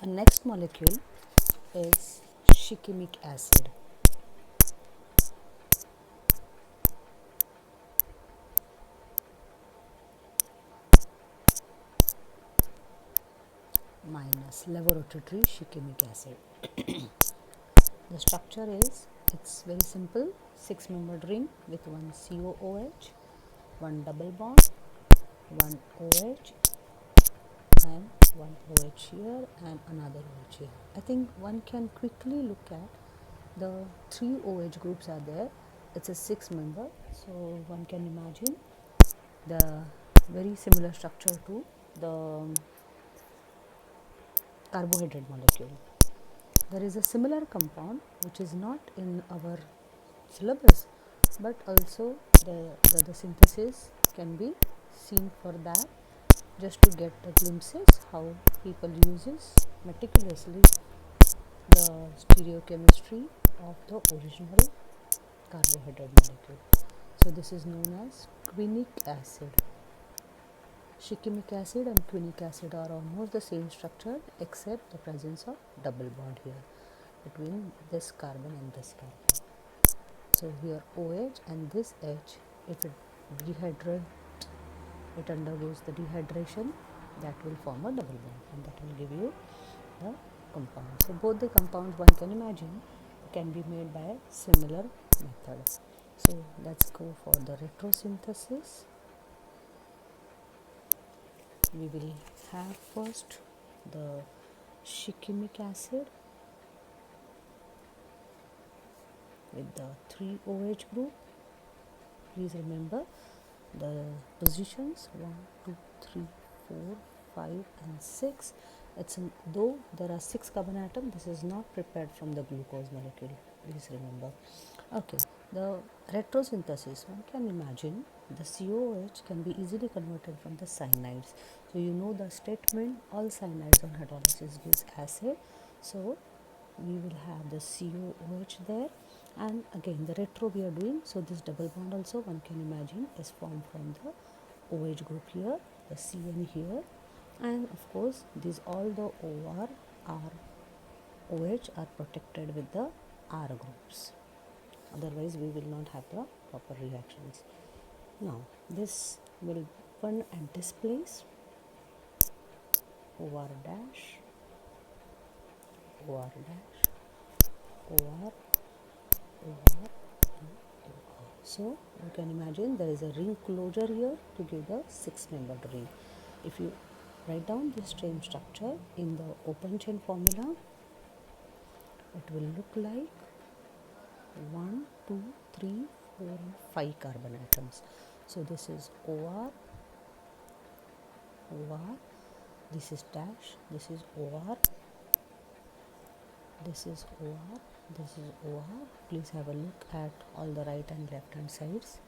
Our next molecule is Shikimic acid. Minus laboratory Shikimic acid. The structure is, it's very simple, 6-membered ring with one COOH, one double bond, one OH and one OH here and another OH here. I think one can quickly look at the 3 OH groups are there. It's a 6-member, so one can imagine the very similar structure to the carbohydrate molecule. There is a similar compound which is not in our syllabus, but also the synthesis can be seen for that, just to get the glimpses how people uses meticulously the stereochemistry of the original carbohydrate molecule. So this is known as quinic acid. Shikimic acid and quinic acid are almost the same structure except the presence of double bond here between this carbon and this carbon. So here OH and this H, if it dehydrates, it undergoes the dehydration, that will form a double bond and that will give you the compound. So both the compounds, one can imagine, can be made by a similar method. So let's go for the retrosynthesis. We will have first the shikimic acid with the 3 OH group. Please remember the positions 1, 2, 3, 4, 5 and 6. Though there are 6 carbon atoms, this is not prepared from the glucose molecule. Please remember. Okay, the retrosynthesis, one can imagine the COOH can be easily converted from the cyanides. So you know the statement, all cyanides on hydrolysis gives acid. So we will have the COOH there, and again the retro we are doing, so this double bond also one can imagine is formed from the OH group here, the CN here, and of course these all the OR are OH are protected with the R groups, otherwise we will not have the proper reactions. Now this will burn at this place, OR dash, OR dash, OR, OR, so you can imagine there is a ring closure here to give the 6-membered ring. If you write down this chain structure in the open chain formula, it will look like 1, 2, 3, 4 and 5 carbon atoms. So this is OR, OR, this is dash, this is OR, this is OR, this is OR. Please have a look at all the right and left hand sides,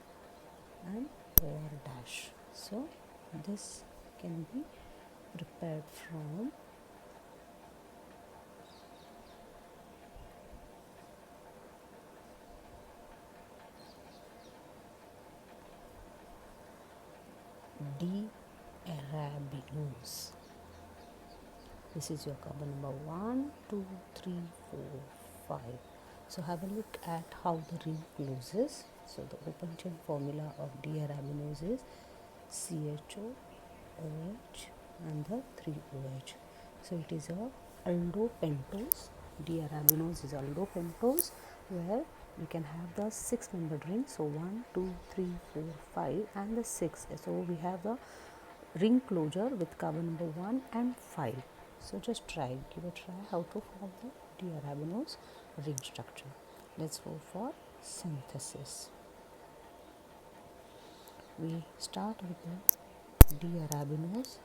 and OR dash. So this can be prepared from D-arabinose. This is your carbon number 1, 2, 3, 4, 5. So have a look at how the ring closes. So the open chain formula of D-arabinose is CHO, OH and the 3OH. So it is a aldopentose. D-arabinose is aldopentose, where we can have the 6-membered ring. So 1, 2, 3, 4, 5 and the 6. So we have the ring closure with carbon number 1 and 5. So just give a try how to form the D-arabinose ring structure. Let's go for synthesis. We start with the D-arabinose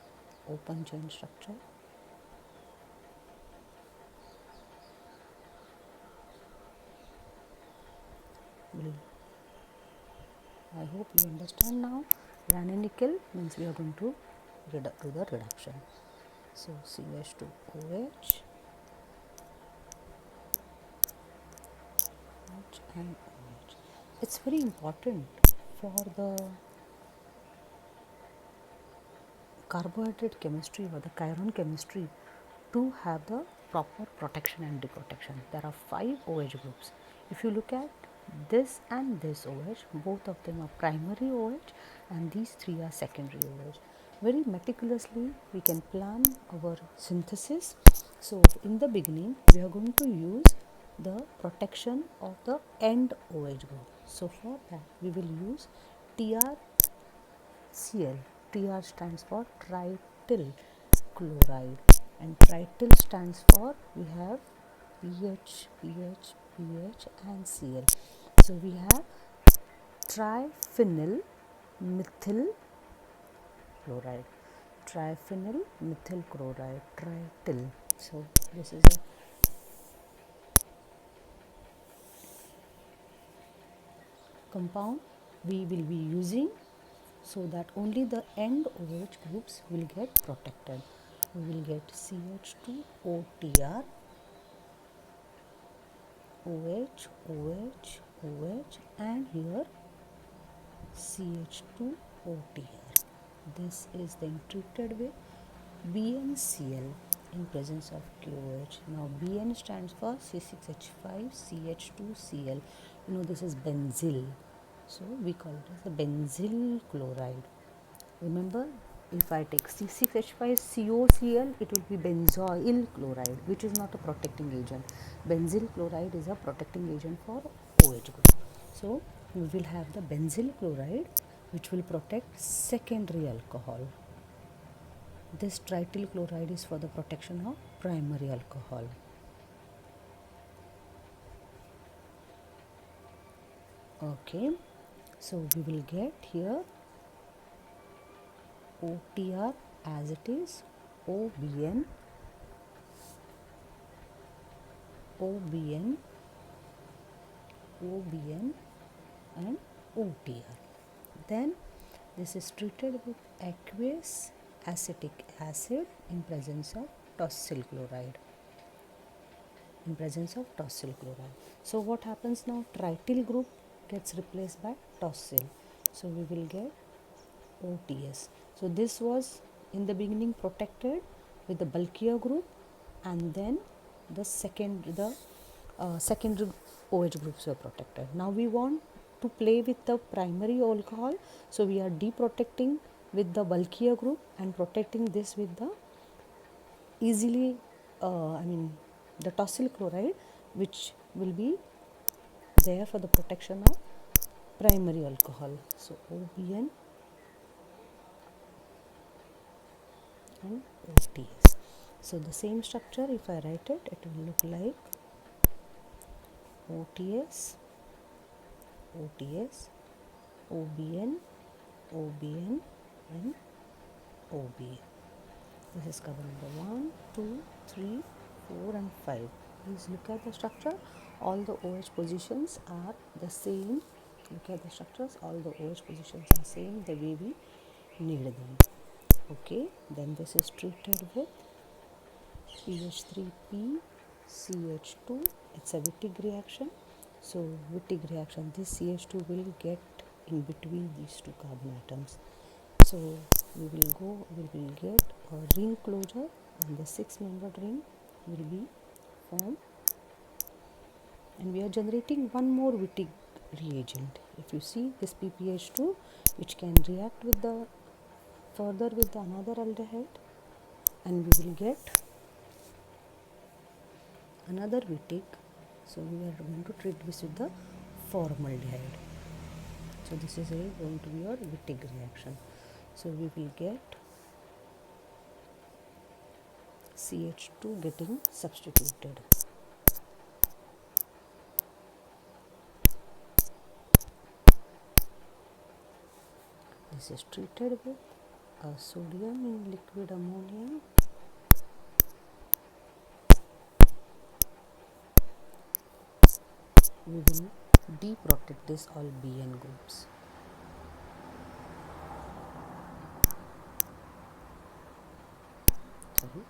open chain structure. I hope you understand now. Ranitidine means we are going to do the reduction. So CH2OH, H and OH. It's very important for the carbohydrate chemistry or the cyron chemistry to have the proper protection and deprotection. There are 5 OH groups. If you look at this and this OH, both of them are primary OH and these 3 are secondary OH. Very meticulously we can plan our synthesis. So in the beginning we are going to use the protection of the end OH group. So for that we will use TrCl. Tr stands for trityl chloride and trityl stands for we have PH, PH, PH and Cl. So we have triphenyl methyl chloride, triphenyl methyl chloride, trityl. So this is a compound we will be using so that only the end OH groups will get protected. We will get CH2OTR, OH, OH, OH and here CH2OTR. This is then treated with BnCl in presence of KOH. Now Bn stands for C6H5CH2Cl. You know this is benzyl. So we call it as a benzyl chloride. Remember, if I take C6H5COCl, it will be benzoyl chloride, which is not a protecting agent. Benzyl chloride is a protecting agent for OH group. So we will have the benzyl chloride, which will protect secondary alcohol. This trityl chloride is for the protection of primary alcohol. Okay, so we will get here OTR as it is, OBN, OBN, OBN and OTR. Then this is treated with aqueous acetic acid in presence of tosyl chloride. In presence of tosyl chloride. So what happens now? Trityl group gets replaced by tosyl. So we will get OTS. So this was in the beginning protected with the bulkier group and then the secondary OH groups were protected. Now we want to play with the primary alcohol. So we are deprotecting with the bulkier group and protecting this with the easily the tosyl chloride, which will be there for the protection of primary alcohol. So OBN and OTS. So the same structure, if I write it, it will look like OTS, OTS, OBN, OBN and OBN. This is carbon number 1, 2, 3, 4 and 5. Please look at the structure. All the OH positions are the same. Look at the structures. All the OH positions are same the way we need them. Okay. Then this is treated with CH3P, CH2. It's a Wittig reaction. So Wittig reaction, this CH2 will get in between these two carbon atoms. So we will get a ring closure and the 6-membered ring will be formed. And we are generating one more Wittig reagent. If you see this PPH2, which can react with the further with the another aldehyde, and we will get another Wittig. So we are going to treat this with the formaldehyde. So this is going to be your Wittig reaction. So we will get CH2 getting substituted. This is treated with a sodium in liquid ammonia. We will deprotect this all BN groups. Sorry.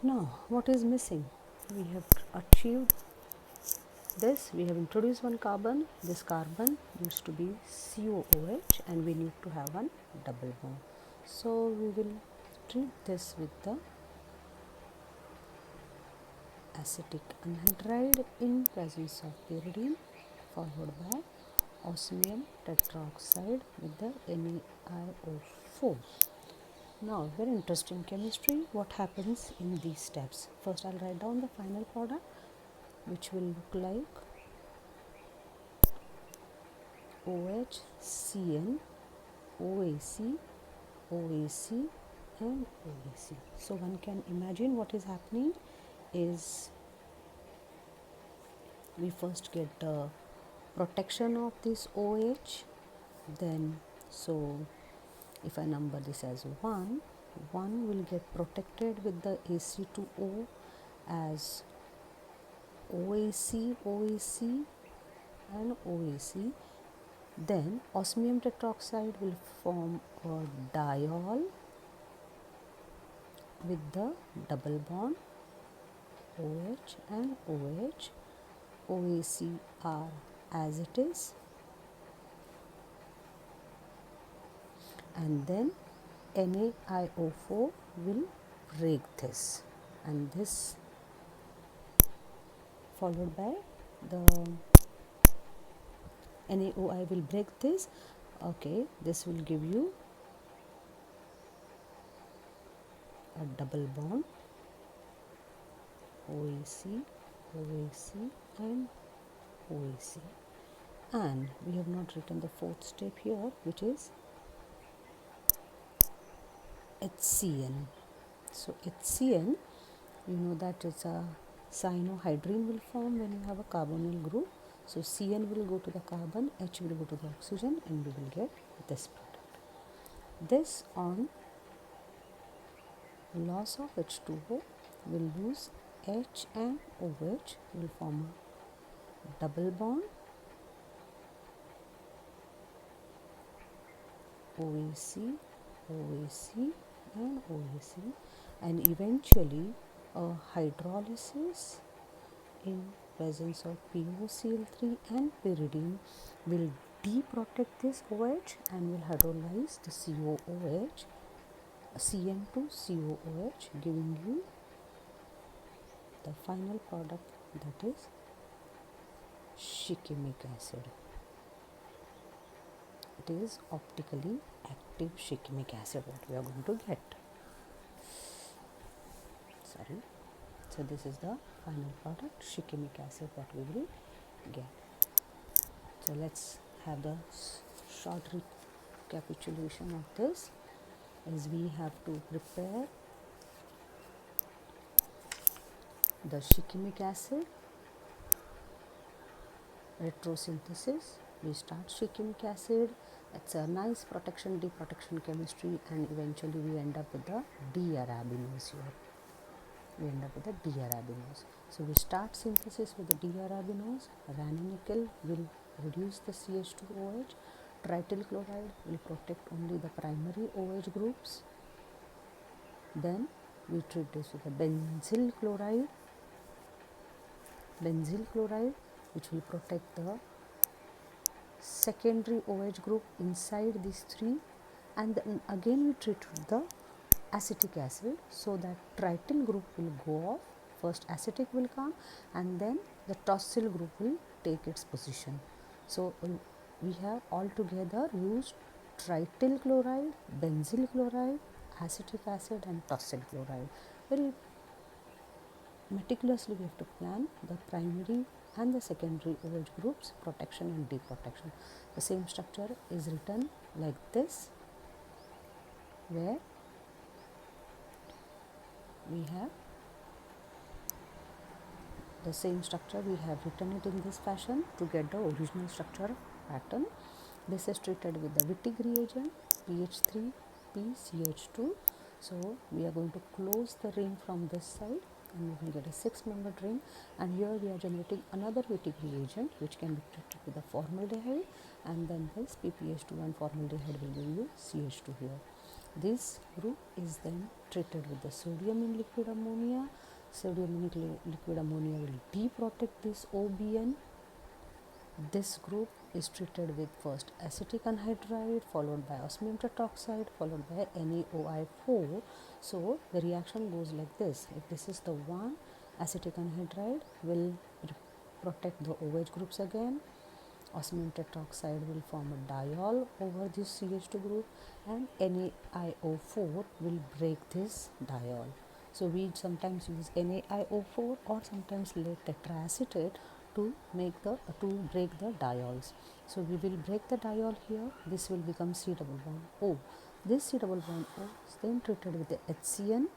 Now, what is missing? We have achieved this. We have introduced one carbon. This carbon needs to be COOH and we need to have one double bond. So we will treat this with the acetic anhydride in presence of pyridine, followed by osmium tetroxide with the NaIO4. Now, very interesting chemistry. What happens in these steps? First, I'll write down the final product, which will look like OHCN, OAC, OAC, and OAC. So one can imagine what is happening is we first get the protection of this OH, then so if I number this as 1 will get protected with the AC2O as OAC, OAC, and OAC. Then osmium tetroxide will form a diol with the double bond OH and OH. OAC are as it is, and then NaIO4 will break this, and this followed by the NaOI will break this. Okay, this will give you a double bond OAC, OAC, and OAC. And we have not written the fourth step here, which is HCN. So HCN, you know that it's a cyanohydrine will form when you have a carbonyl group. So CN will go to the carbon, H will go to the oxygen, and we will get this product. This on loss of H2O will lose H and OH, will form a double bond OAC, OAC, and OAC, and eventually a hydrolysis in presence of POCl3 and pyridine will deprotect this OH and will hydrolyze the COOH, CN to COOH, giving you the final product, that is shikimic acid. It is optically active shikimic acid what we are going to get. Sorry. So this is the final product, shikimic acid, what we will get. So let's have the short recapitulation of this. As we have to prepare the shikimic acid retrosynthesis. We start shikimic acid. It's a nice protection deprotection chemistry, and eventually we end up with the D-arabinose here. We end up with the D-arabinose. So we start synthesis with the D-arabinose. Ranitidine will reduce the CH2OH. Trityl chloride will protect only the primary OH groups. Then we treat this with the benzyl chloride, which will protect the secondary OH group inside these three, and then again we treat with the acetic acid, so that trityl group will go off. First acetic will come, and then the tosyl group will take its position. So we have altogether used trityl chloride, benzyl chloride, acetic acid, and tosyl chloride. Very meticulously we have to plan the primary and the secondary OH groups, protection and deprotection. The same structure is written like this, where we have the same structure, we have written it in this fashion to get the original structure pattern. This is treated with the Wittig reagent, PH3PCH2. So we are going to close the ring from this side, and we will get a 6-membered ring, and here we are generating another Wittig reagent which can be treated with the formaldehyde, and then this PPH2 and formaldehyde will give you CH2 here. This group is then treated with the sodium in liquid ammonia. Sodium in liquid ammonia will deprotect this OBN. This group is treated with first acetic anhydride followed by osmium tetroxide followed by NaOI4. So the reaction goes like this. If this is the one, acetic anhydride will protect the OH groups again. Osmium tetroxide will form a diol over this CH2 group, and NaIO4 will break this diol. So we sometimes use NaIO4 or sometimes lead tetraacetate to break the diols. So we will break the diol here. This will become C double bond O. This C double bond O is then treated with the HCN,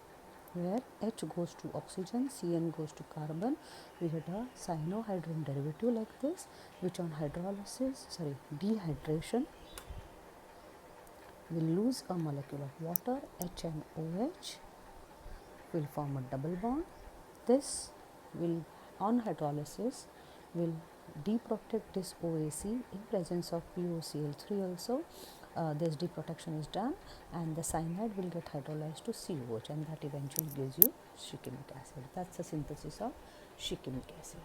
where H goes to oxygen, Cn goes to carbon. We get a cyanohydrin derivative like this, which on dehydration will lose a molecule of water. H and OH will form a double bond. This will, on hydrolysis, will deprotect this OAC in presence of POCl3 also. This deprotection is done, and the cyanide will get hydrolyzed to COH, and that eventually gives you shikimic acid. That's the synthesis of shikimic acid.